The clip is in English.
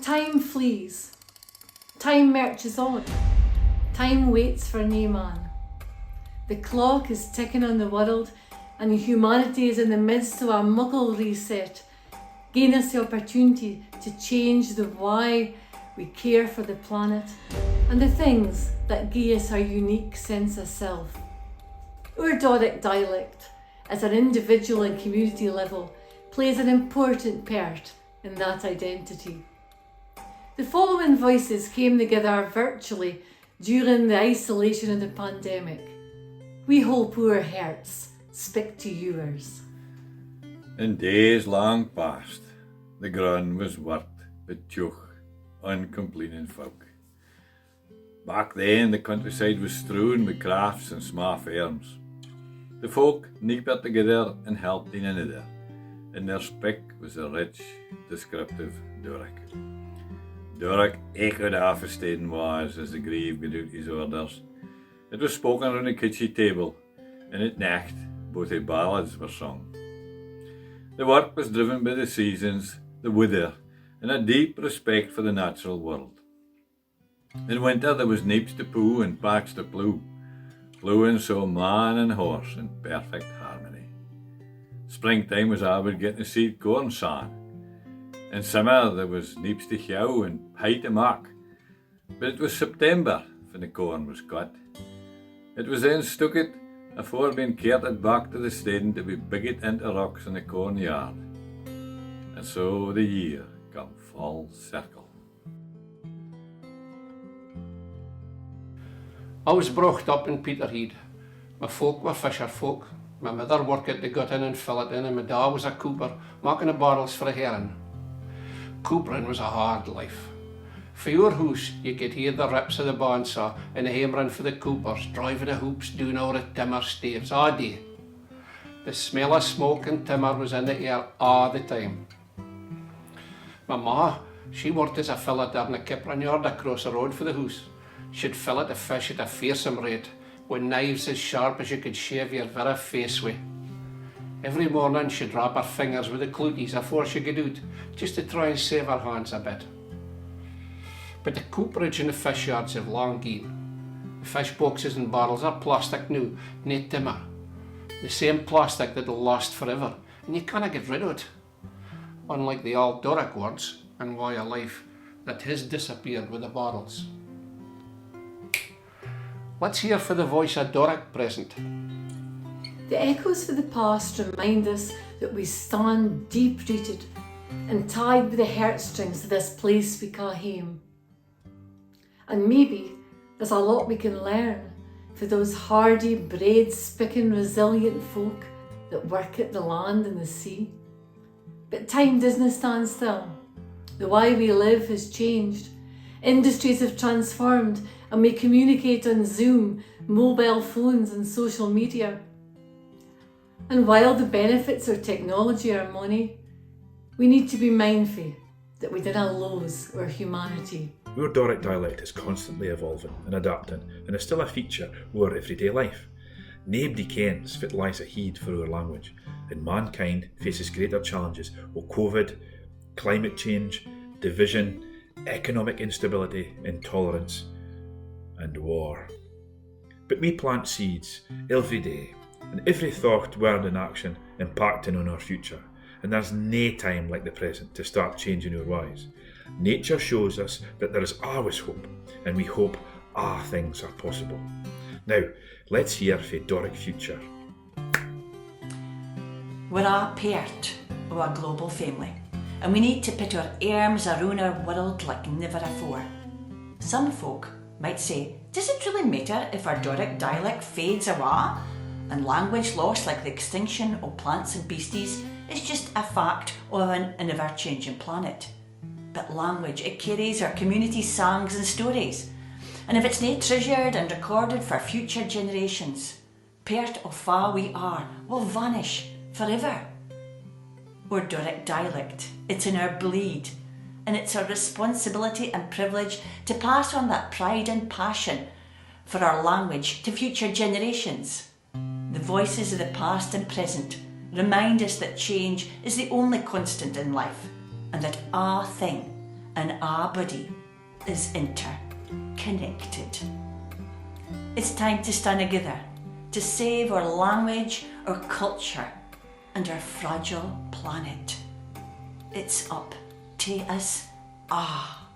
Time flees. Time marches on. Time waits for no man. The clock is ticking on the world, and humanity is in the midst of a muggle reset, giving us the opportunity to change the why we care for the planet and the things that give us our unique sense of self. Our Doric dialect, at an individual and community level, plays an important part in that identity. The following voices came together virtually during the isolation of the pandemic. We hope our hearts speak to yours. In days long past, the ground was worked with tuch, uncomplaining folk. Back then, the countryside was strewn with crafts and small farms. The folk neighboured together and helped one another, and their speak was a rich, descriptive Doric. Doric echoed half a Staden was as the grieve got out his orders. It was spoken round the kitchen table, and at night both the ballads were sung. The work was driven by the seasons, the weather, and a deep respect for the natural world. In winter there was neeps to poo and packs to plough, ploughing so man and horse in perfect harmony. Springtime was about getting to seed corn sown. In summer there was neeps to hew and hay to mark, but it was September when the corn was cut. It was then stucket afore being carted back to the Staden to be bigged into rocks in the corn yard. And so the year come full circle. I was brought up in Peterhead. My folk were fisher folk. My mother worked at the gutting and filleting, and my dad was a cooper, making the barrels for a herring. Coopering was a hard life. For your house, you could hear the rips of the bandsaw and the hammering for the coopers, driving the hoops down over the timber staves all day. The smell of smoke and timber was in the air all the time. My ma, she worked as a filleter in a capering yard across the road for the house. She'd fillet the fish at a fearsome rate, with knives as sharp as you could shave your very face with. Every morning she'd wrap her fingers with the clooties afore she got out, just to try and save her hands a bit. But the cooperage in the fish yards have long gone. The fish boxes and barrels are plastic now, nae timber. The same plastic that'll last forever, and you canna get rid of it. Unlike the old Doric words and way of life that has disappeared with the barrels. Let's hear for the voice of Doric present. The echoes of the past remind us that we stand deep-rooted and tied with the heartstrings to this place we call home. And maybe there's a lot we can learn for those hardy, braid-spicking, resilient folk that work at the land and the sea. But time doesn't stand still. The way we live has changed. Industries have transformed, and we communicate on Zoom, mobile phones and social media. And while the benefits of technology are money, we need to be mindful that we didn't lose our humanity. Our Doric dialect is constantly evolving and adapting, and is still a feature of our everyday life. Nobody kens what lies ahead for our language, and mankind faces greater challenges of COVID, climate change, division, economic instability, intolerance, and war. But we plant seeds every day, and every thought, word and action impacting on our future, and there's nae time like the present to start changing our ways. Nature shows us that there is always hope, and we hope all things are possible. Now, let's hear for Doric Future. We're a part of a global family, and we need to put our arms around our world like never afore. Some folk might say, does it really matter if our Doric dialect fades away? And language lost like the extinction of plants and beasties is just a fact of an ever-changing planet. But language, it carries our community's songs and stories. And if it's not treasured and recorded for future generations, part of who we are will vanish forever. Our Doric dialect, it's in our bleed, and it's our responsibility and privilege to pass on that pride and passion for our language to future generations. The voices of the past and present remind us that change is the only constant in life, and that a thing and our body is interconnected. It's time to stand together to save our language, our culture, and our fragile planet. It's up to us all.